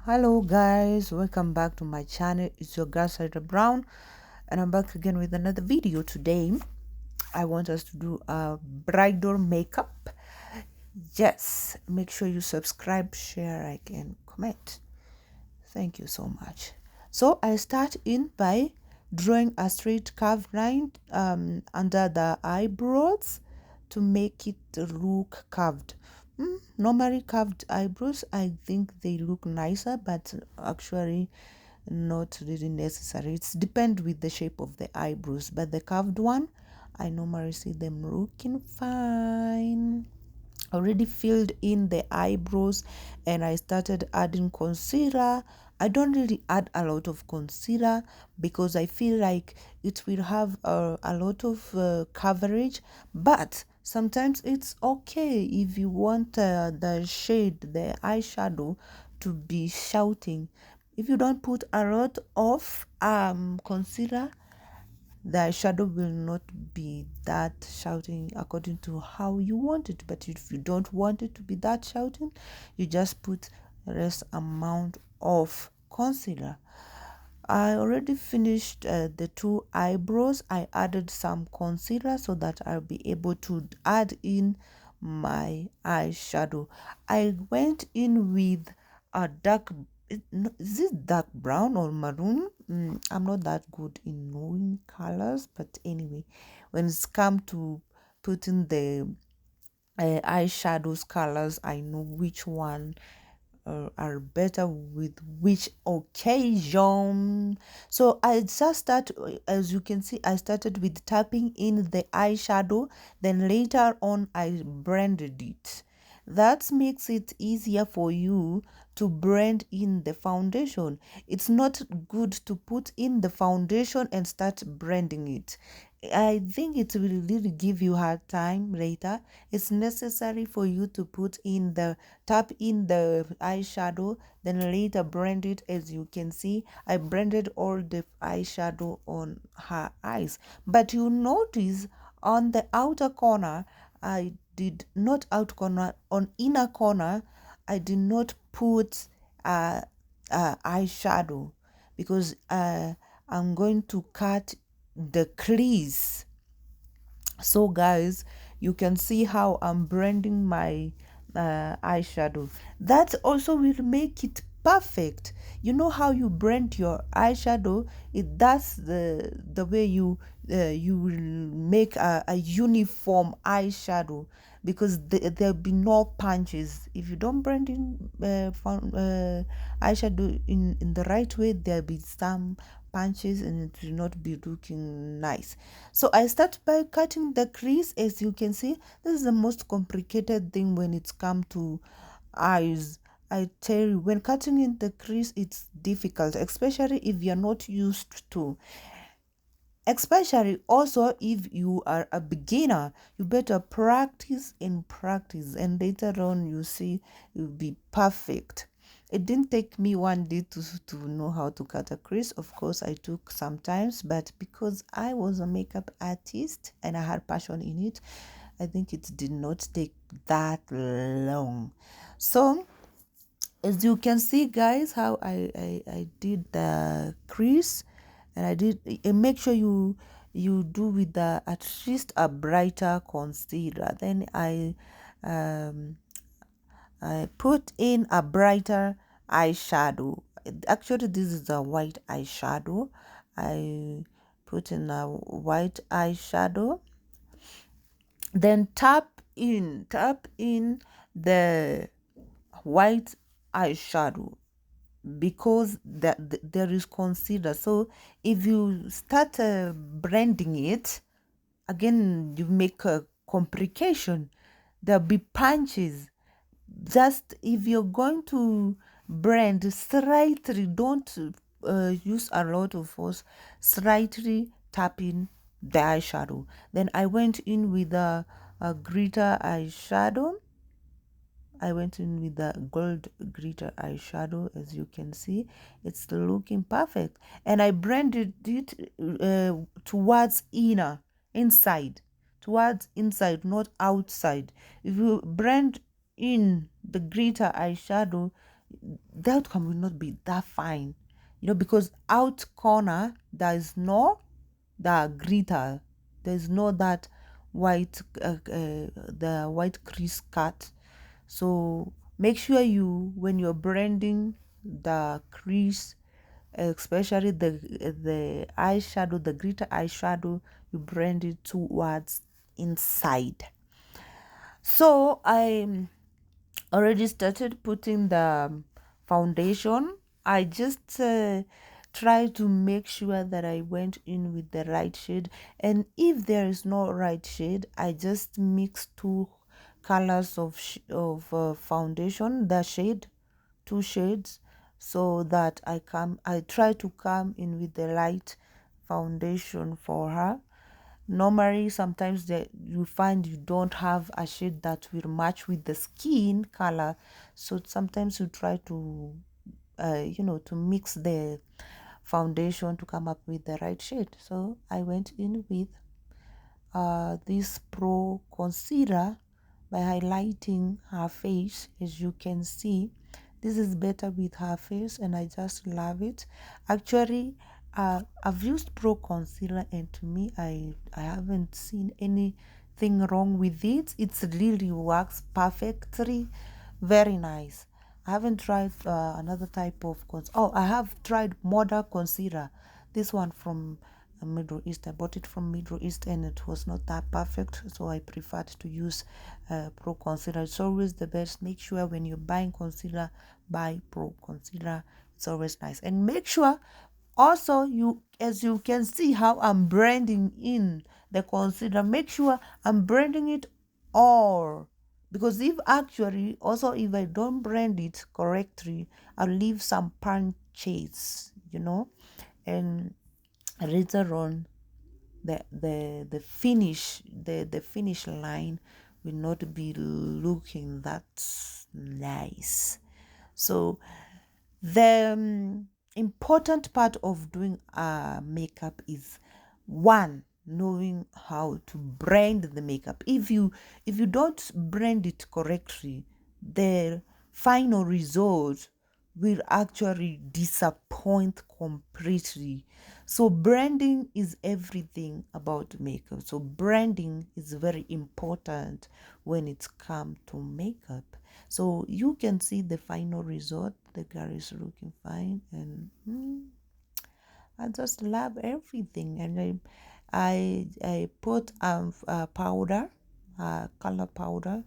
Hello guys, welcome back to my channel. It's your girl Sarah Brown, and I'm back again with another video. Today I want us to do a bridal makeup. Yes, make sure you subscribe, share, like, and comment. Thank you so much. So I start in by drawing a straight curve line under the eyebrows to make it look curved. Normally curved eyebrows, I think they look nicer, but actually not really necessary. It's depend with the shape of the eyebrows, but the curved one, I normally see them looking fine. Already filled in the eyebrows, and I started adding concealer. I don't really add a lot of concealer because I feel like it will have a lot of coverage, but sometimes it's okay if you want the shade, the eyeshadow, to be shouting. If you don't put a lot of concealer, the shadow will not be that shouting according to how you want it. But if you don't want it to be that shouting, you just put less amount of concealer. I already finished the two eyebrows. I added some concealer so that I'll be able to add in my eyeshadow. I went in with a dark, is it dark brown or maroon? I'm not that good in knowing colors, but anyway, when it's come to putting the eyeshadows colors, I know which one are better with which occasion. So I just start, as you can see, I started with tapping in the eyeshadow, then later on I blended it. That makes it easier for you to blend in the foundation. It's not good to put in the foundation and start blending it. I think it will really give you hard time later. It's necessary for you to put in the tap in the eyeshadow, then later blend it. As you can see, I blended all the eyeshadow on her eyes, but you notice on the outer corner, I did not out corner, on inner corner I did not put eyeshadow because I'm going to cut the crease. So guys, you can see how I'm blending my eyeshadow. That also will make it perfect. You know how you blend your eyeshadow, that's the way you will make a uniform eyeshadow, because there'll be no punches. If you don't blend in eyeshadow in the right way, there'll be some punches and it will not be looking nice. So I start by cutting the crease. As you can see, this is the most complicated thing when it's come to eyes. I tell you, when cutting in the crease, it's difficult, especially if you're not used to. Especially also if you are a beginner, you better practice and practice, and later on you see you'll be perfect. It didn't take me one day to know how to cut a crease. Of course, I took some times, but because I was a makeup artist and I had passion in it, I think it did not take that long. So as you can see guys, how I did the crease, and I did make sure you do with the at least a brighter concealer. Then I put in a brighter eyeshadow. Actually, this is a white eyeshadow. I put in a white eyeshadow, then tap in the white eyeshadow, because there is concealer. So if you start blending it again, you make a complication. There'll be punches. Just if you're going to blend slightly, don't use a lot of force, slightly tap in the eyeshadow. Then I went in with a glitter eyeshadow. I went in with the gold glitter eyeshadow. As you can see, it's looking perfect, and I blended it towards towards inside, not outside. If you blend in the glitter eyeshadow, the outcome will not be that fine, because out corner there is no the glitter, there's no that white the white crease cut. So make sure when you're blending the crease, especially the eyeshadow, the glitter eyeshadow, you blend it towards inside. So I already started putting the foundation. I just try to make sure that I went in with the right shade, and if there is no right shade, I just mix two colors of foundation, the shade, two shades, so that I try to come in with the light foundation for her. Normally sometimes you find you don't have a shade that will match with the skin color, so sometimes you try to to mix the foundation to come up with the right shade. So I went in with this pro concealer by highlighting her face. As you can see, this is better with her face, and I just love it. Actually, I've used pro concealer, and to me, I haven't seen anything wrong with it. It's really works perfectly, very nice. I haven't tried another type of concealer. Oh, I have tried modern concealer, this one from Middle East. I bought it from Middle East, and it was not that perfect, so I preferred to use pro concealer. It's always the best. Make sure when you're buying concealer, buy pro concealer. It's always nice. And make sure also, as you can see how I'm blending in the concealer, make sure I'm blending it all, because if actually also if I don't blend it correctly, I'll leave some punches, and later on the finish line will not be looking that nice. So the important part of doing makeup is, one, knowing how to blend the makeup. If you don't blend it correctly, the final result will actually disappoint completely. So branding is everything about makeup. So branding is very important when it's come to makeup. So you can see the final result. The girl is looking fine, and I just love everything. And I put powder, color powder.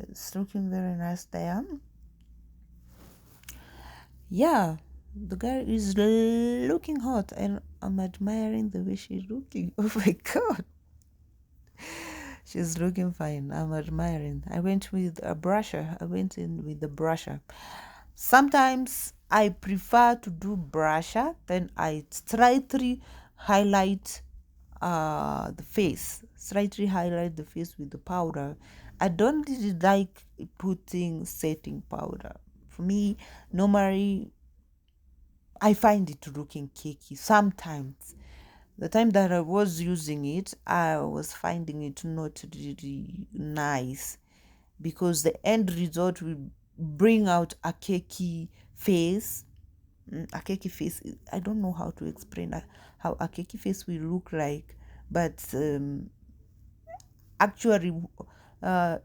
It's looking very nice there. Yeah, the girl is looking hot, and I'm admiring the way she's looking. Oh my god, she's looking fine. I'm admiring. I went with a brusher. I went in with the brusher. Sometimes I prefer to do brusher, then I slightly highlight the face, slightly highlight the face with the powder. I don't really like putting setting powder. For me, normally I find it looking cakey sometimes. The time that I was using it, I was finding it not really nice, because the end result will bring out a cakey face. A cakey face, I don't know how to explain how a cakey face will look like, but actually,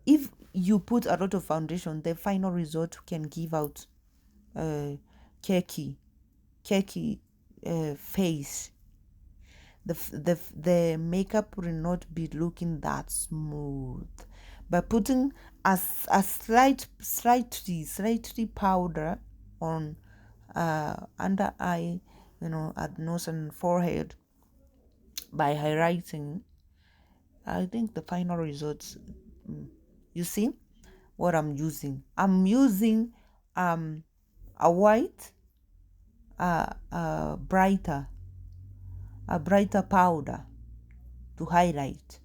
if you put a lot of foundation, the final result can give out cakey face. The makeup will not be looking that smooth. By putting a slightly powder on under eye, at nose and forehead, by highlighting, I think the final results. You see what I'm using? I'm using a white, brighter, a brighter powder to highlight,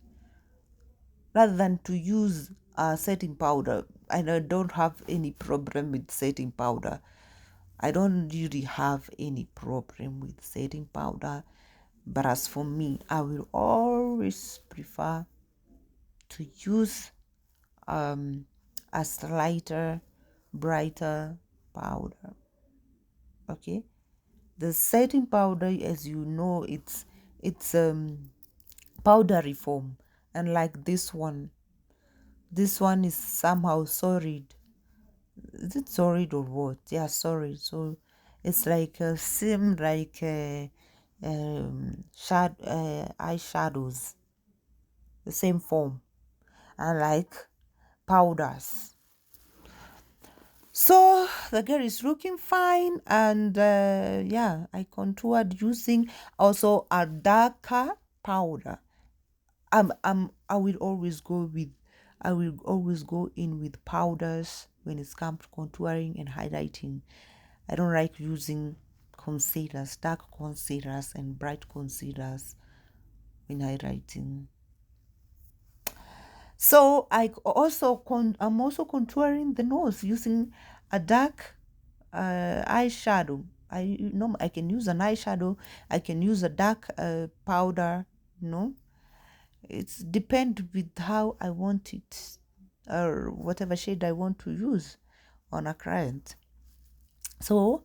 rather than to use setting powder. And I don't have any problem with setting powder. I don't really have any problem with setting powder. But as for me, I will always prefer to use a lighter brighter powder. Okay, the setting powder, as you know, it's powdery form, and like this one is somehow solid. Is it solid or what? Yeah, solid. So it's like same like eyeshadows, the same form, and like powders. So the girl is looking fine, and yeah, I contoured using also a darker powder. I will always go with, I will always go in with powders when it's come to contouring and highlighting. I don't like using concealers, dark concealers and bright concealers when highlighting. So I'm also contouring the nose using a dark eyeshadow. I can use an eyeshadow. I can use a dark powder. It's depend with how I want it, or whatever shade I want to use on a client. So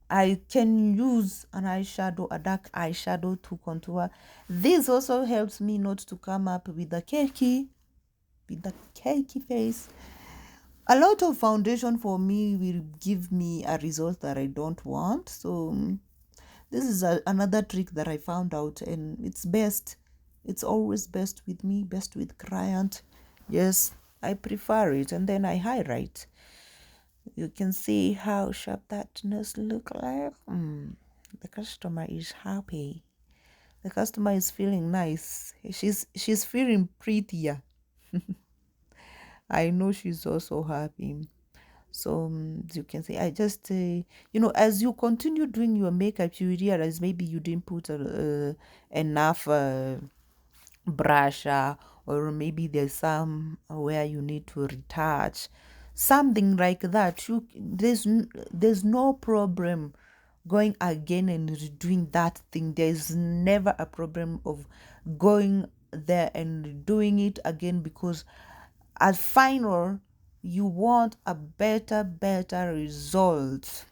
I can use an eyeshadow, a dark eyeshadow to contour. This also helps me not to come up with a cakey face. A lot of foundation for me will give me a result that I don't want. So this is another trick that I found out, and it's best. It's always best with me, best with client. Yes, I prefer it, and then I highlight. You can see how sharp that nose look like. The customer is happy. The customer is feeling nice. She's feeling prettier. I know she's also happy. So as you can see, I just as you continue doing your makeup, you realize maybe you didn't put enough brush, or maybe there's some where you need to retouch, something like that. There's no problem going again and redoing that thing. There's never a problem of going there and doing it again, because at final you want a better result.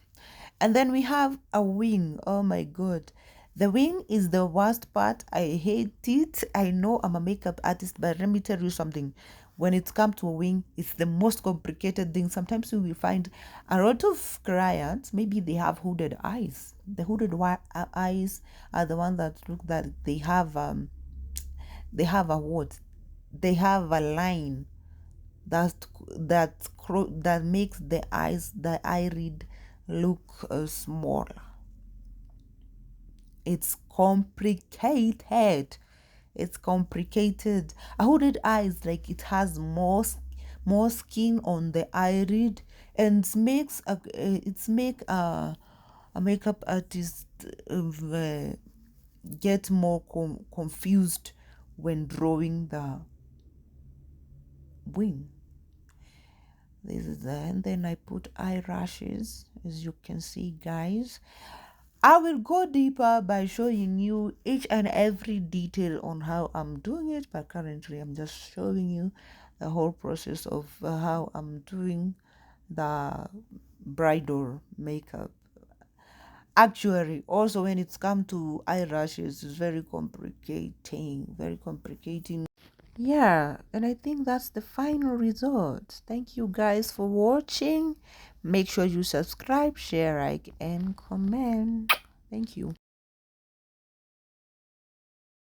And then we have a wing. Oh my god, the wing is the worst part. I hate it. I know I'm a makeup artist, but let me tell you something. When it comes to a wing, it's the most complicated thing. Sometimes you will find a lot of clients, maybe they have hooded eyes. The eyes are the ones that look that they have a what? They have a line that makes the eyelid look small. It's complicated. It's complicated. A hooded eye is like it has more skin on the eyelid, and it's make a makeup artist get more confused when drawing the wing. This is and then I put eyelashes, as you can see, guys. I will go deeper by showing you each and every detail on how I'm doing it, but currently I'm just showing you the whole process of how I'm doing the bridal makeup. Actually, also when it's come to eyelashes, it's very complicating. Yeah, and I think that's the final result. Thank you guys for watching. Make sure you subscribe, share, like, and comment. Thank you.